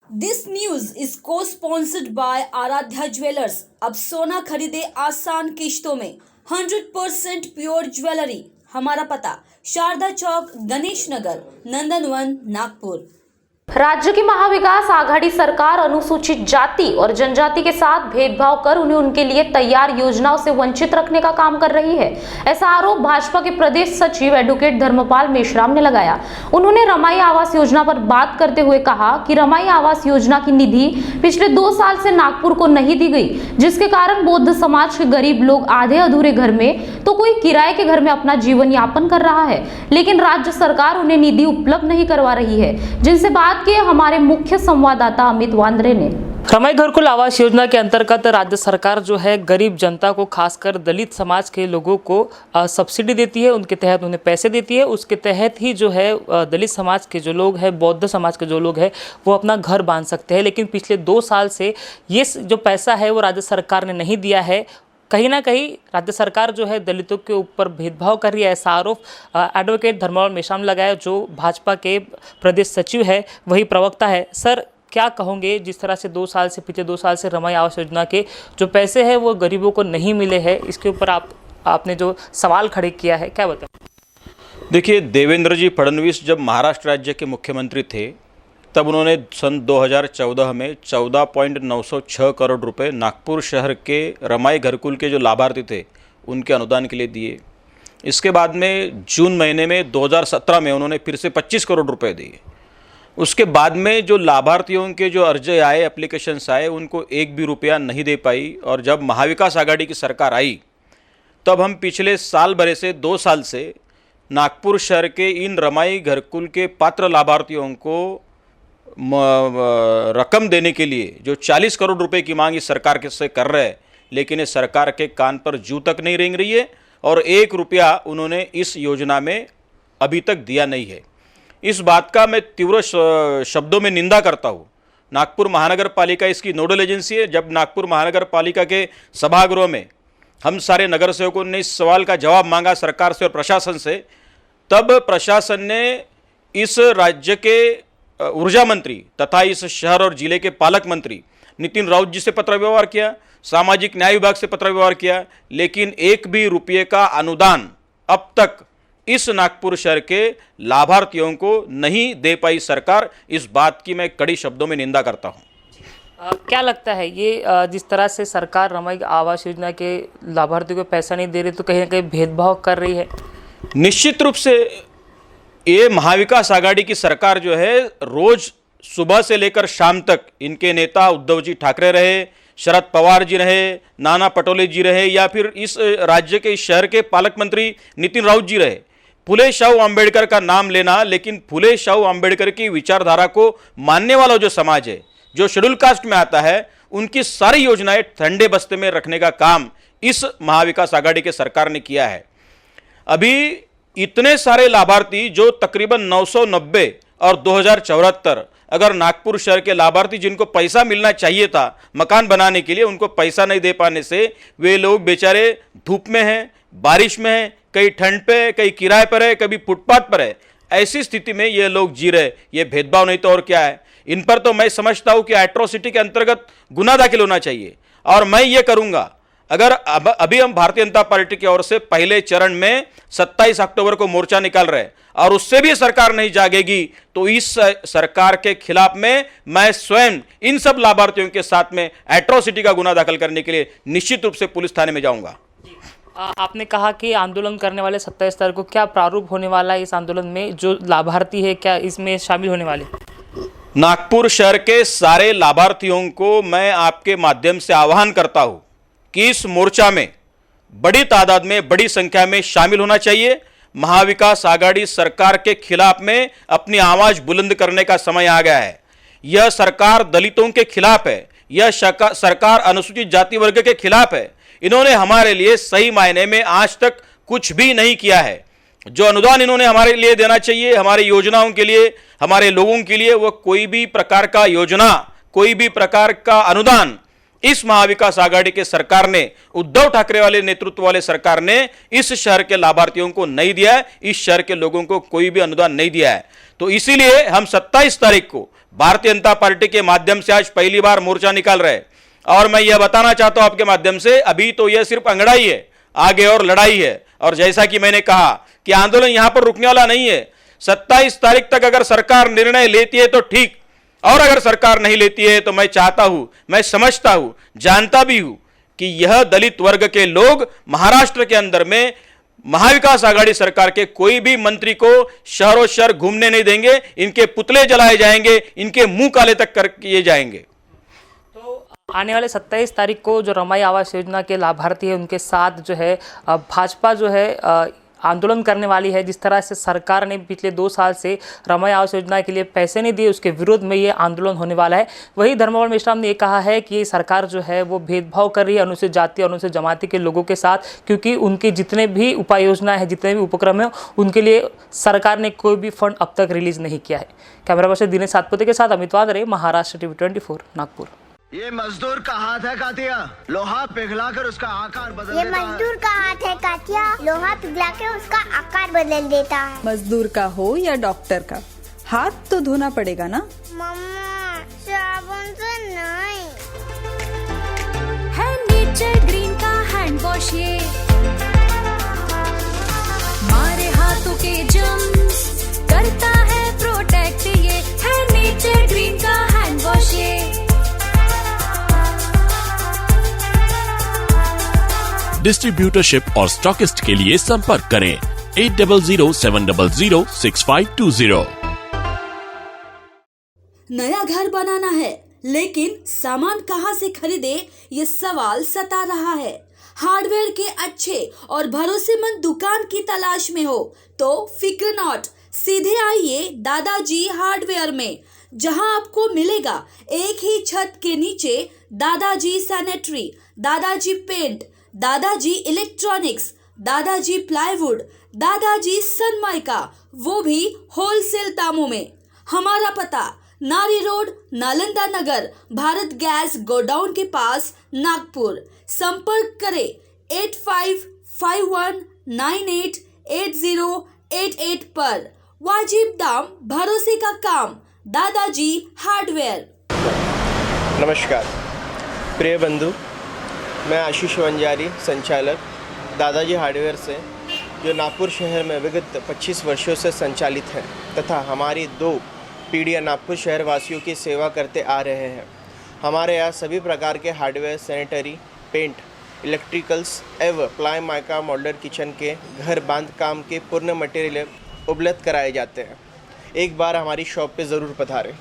This news is को sponsored by Aaradhya jewellers. अब सोना खरीदे आसान किश्तों में 100% प्योर ज्वेलरी। हमारा पता शारदा चौक, गणेश नगर, नंदनवन, नागपुर। राज्य की महाविकास आघाड़ी सरकार अनुसूचित जाति और जनजाति के साथ भेदभाव कर उन्हें उनके लिए तैयार योजनाओं से वंचित रखने का काम कर रही है। ऐसा आरोप भाजपा के प्रदेश सचिव एडवोकेट धर्मपाल मेश्राम ने लगाया। उन्होंने रमाई आवास योजना पर बात करते हुए कहा कि रमाई आवास योजना की निधि पिछले 2 साल से नागपुर को नहीं दी गई, जिसके कारण बौद्ध समाज के गरीब लोग आधे अधूरे घर में तो कोई किराए के घर में अपना जीवन यापन कर रहा है, लेकिन राज्य सरकार उन्हें निधि उपलब्ध नहीं करवा रही है, जिनसे बात के हमारे मुख्य संवाददाता अमित वांद्रे ने। रमाई घरकुल आवास योजना के अंतर्गत राज्य सरकार जो है गरीब जनता को, खासकर दलित समाज के लोगों को सब्सिडी देती है, उनके तहत उन्हें पैसे देती है। उसके तहत ही जो है दलित समाज के जो लोग हैं, बौद्ध समाज के जो लोग हैं, वो अपना घर बांध सकते हैं। लेकिन पिछले 2 साल से ये जो पैसा है वो राज्य सरकार ने नहीं दिया है। कहीं ना कहीं राज्य सरकार जो है दलितों के ऊपर भेदभाव कर रही है, ऐसा आरोप एडवोकेट धर्मपाल मेश्राम ने लगाया, जो भाजपा के प्रदेश सचिव है, वही प्रवक्ता है। सर, क्या कहोगे, जिस तरह से पिछले 2 साल से रमाई आवास योजना के जो पैसे हैं वो गरीबों को नहीं मिले हैं, इसके ऊपर आपने जो सवाल खड़े किया है, क्या बताएं? देखिए, देवेंद्र जी फडणवीस जब महाराष्ट्र राज्य के मुख्यमंत्री थे तब उन्होंने सन 2014 में 14.906 करोड़ रुपए नागपुर शहर के रमाई घरकुल के जो लाभार्थी थे उनके अनुदान के लिए दिए। इसके बाद में जून महीने में 2017 में उन्होंने फिर से 25 करोड़ रुपए दिए। उसके बाद में जो लाभार्थियों के जो अर्जे आए, एप्लीकेशंस आए, उनको एक भी रुपया नहीं दे पाई। और जब महाविकास आघाड़ी की सरकार आई तब हम पिछले साल भरे से 2 साल से नागपुर शहर के इन रमाई घरकुल के पात्र लाभार्थियों को रकम देने के लिए जो 40 करोड़ रुपए की मांग इस सरकार के से कर रहे हैं, लेकिन इस सरकार के कान पर जू तक नहीं रेंग रही है और 1 रुपया उन्होंने इस योजना में अभी तक दिया नहीं है। इस बात का मैं तीव्र शब्दों में निंदा करता हूँ। नागपुर महानगर पालिका इसकी नोडल एजेंसी है। जब नागपुर महानगर पालिका के सभागृह में हम सारे नगर सेवकों ने इस सवाल का जवाब मांगा सरकार से और प्रशासन से, तब प्रशासन ने इस राज्य के ऊर्जा मंत्री तथा इस शहर और जिले के पालक मंत्री नितिन राउत जी से पत्र व्यवहार किया, सामाजिक न्याय विभाग से पत्र व्यवहार किया, लेकिन 1 भी रुपये का अनुदान अब तक इस नागपुर शहर के लाभार्थियों को नहीं दे पाई सरकार। इस बात की मैं कड़ी शब्दों में निंदा करता हूं। क्या लगता है ये जिस तरह से सरकार रमाई आवास योजना के लाभार्थियों को पैसा नहीं दे रही, तो कहीं ना कहीं भेदभाव कर रही है? निश्चित रूप से ये महाविकास आघाड़ी की सरकार जो है रोज सुबह से लेकर शाम तक इनके नेता उद्धव जी ठाकरे रहे, शरद पवार जी रहे, नाना पटोले जी रहे, या फिर इस राज्य के इस शहर के पालक मंत्री नितिन राउत जी रहे, फुले शाहू अंबेडकर का नाम लेना, लेकिन फुले शाहू अंबेडकर की विचारधारा को मानने वाला जो समाज है, जो शेड्यूल कास्ट में आता है, उनकी सारी योजनाएं ठंडे बस्ते में रखने का काम इस महाविकास आघाड़ी के सरकार ने किया है। अभी इतने सारे लाभार्थी जो तकरीबन 990 और 2074, अगर नागपुर शहर के लाभार्थी जिनको पैसा मिलना चाहिए था मकान बनाने के लिए, उनको पैसा नहीं दे पाने से वे लोग बेचारे धूप में हैं, बारिश में हैं, कहीं ठंड पे, कहीं किराए पर है, कभी फुटपाथ पर है। ऐसी स्थिति में ये लोग जी रहे। ये भेदभाव नहीं तो और क्या है? इन पर तो मैं समझता हूं कि एट्रोसिटी के अंतर्गत गुना दाखिल होना चाहिए। और मैं ये करूंगा, अगर अभी हम भारतीय जनता पार्टी की ओर से पहले चरण में 27 अक्टूबर को मोर्चा निकाल रहे हैं और उससे भी सरकार नहीं जागेगी, तो इस सरकार के खिलाफ में मैं स्वयं इन सब लाभार्थियों के साथ में एट्रोसिटी का गुना दाखिल करने के लिए निश्चित रूप से पुलिस थाने में जाऊंगा। आपने कहा कि आंदोलन करने वाले 27 तारीख को क्या प्रारूप होने वाला है? इस आंदोलन में जो लाभार्थी है क्या इसमें शामिल होने वाले? नागपुर शहर के सारे लाभार्थियों को मैं आपके माध्यम से आह्वान करता हूं कि इस मोर्चा में बड़ी तादाद में, बड़ी संख्या में शामिल होना चाहिए। महाविकास आघाड़ी सरकार के खिलाफ में अपनी आवाज बुलंद करने का समय आ गया है। यह सरकार दलितों के खिलाफ है, यह सरकार अनुसूचित जाति वर्ग के खिलाफ है। इन्होंने हमारे लिए सही मायने में आज तक कुछ भी नहीं किया है। जो अनुदान इन्होंने हमारे लिए देना चाहिए, हमारी योजनाओं के लिए, हमारे लोगों के लिए, वो कोई भी प्रकार का योजना, कोई भी प्रकार का अनुदान इस महाविकास आघाड़ी के सरकार ने, उद्धव ठाकरे वाले नेतृत्व वाले सरकार ने इस शहर के लाभार्थियों को नहीं दिया है। इस शहर के लोगों को कोई भी अनुदान नहीं दिया है। तो इसीलिए हम 27 तारीख को भारतीय जनता पार्टी के माध्यम से आज पहली बार मोर्चा निकाल रहे हैं। और मैं यह बताना चाहता हूं आपके माध्यम से, अभी तो यह सिर्फ अंगड़ाई है, आगे और लड़ाई है। और जैसा कि मैंने कहा कि आंदोलन यहां पर रुकने वाला नहीं है। 27 तारीख तक अगर सरकार निर्णय लेती है तो ठीक, और अगर सरकार नहीं लेती है तो मैं चाहता हूं, मैं समझता हूं, जानता भी हूं कि यह दलित वर्ग के लोग महाराष्ट्र के अंदर में महाविकास आघाड़ी सरकार के कोई भी मंत्री को शहरों शहर घूमने नहीं देंगे। इनके पुतले जलाए जाएंगे, इनके मुंह काले तक कर किए जाएंगे। आने वाले 27 तारीख को जो रमाई आवास योजना के लाभार्थी है उनके साथ जो है भाजपा जो है आंदोलन करने वाली है। जिस तरह से सरकार ने पिछले 2 साल से रमाई आवास योजना के लिए पैसे नहीं दिए, उसके विरोध में ये आंदोलन होने वाला है। वही धर्मवल मेश्राम ने ये कहा है कि ये सरकार जो है वो भेदभाव कर रही है अनुसूचित जाति और अनुसूचित जमाति के लोगों के साथ, क्योंकि उनके जितने भी उपाय योजना है, जितने भी उपक्रम है, उनके लिए सरकार ने कोई भी फंड अब तक रिलीज नहीं किया है। कैमरा पर्सन दिनेश सातपुते के साथ अमित वादरे, महाराष्ट्र टीवी 24 नागपुर। ये मजदूर का हाथ है कातिया, लोहा पिघलाकर उसका आकार बदल ये देता है। मजदूर का हाथ है कातिया, लोहा पिघला के उसका आकार बदल देता है। मजदूर का हो या डॉक्टर का, हाथ तो धोना पड़ेगा ना। मम्मा साबुन से नहीं। है नेचर ग्रीन का हैंड वॉश, ये मारे हाथों के जर्म्स करता है प्रोटेक्ट। ये है नेचर ग्रीन का हैंड वॉश, ये डिस्ट्रीब्यूटरशिप और स्टॉकिस्ट के लिए संपर्क करें 8007006520। नया घर बनाना है लेकिन सामान कहां से खरीदे, ये सवाल सता रहा है। हार्डवेयर के अच्छे और भरोसेमंद दुकान की तलाश में हो तो फिक्र नॉट, सीधे आइए दादाजी हार्डवेयर में, जहां आपको मिलेगा एक ही छत के नीचे दादाजी सैनिटरी, दादाजी पेंट, दादाजी इलेक्ट्रॉनिक्स, दादाजी प्लाईवुड, दादाजी सनमाइका, वो भी होलसेल दामों में। हमारा पता नारी रोड, नालंदा नगर, भारत गैस गोडाउन के पास, नागपुर। संपर्क करें 8551988088 पर। वाजिब दाम, भरोसे का काम, दादाजी हार्डवेयर। नमस्कार प्रिय बंधु, मैं आशीष वंजारी, संचालक दादाजी हार्डवेयर से, जो नागपुर शहर में विगत 25 वर्षों से संचालित है तथा हमारी 2 पीढ़ियाँ नागपुर शहर वासियों की सेवा करते आ रहे हैं। हमारे यहाँ सभी प्रकार के हार्डवेयर, सैनिटरी, पेंट, इलेक्ट्रिकल्स एवं प्लाई माइका मॉड्यूलर किचन के घर बांध काम के पूर्ण मटेरियल उपलब्ध कराए जाते हैं। एक बार हमारी शॉप पे ज़रूर पधारें।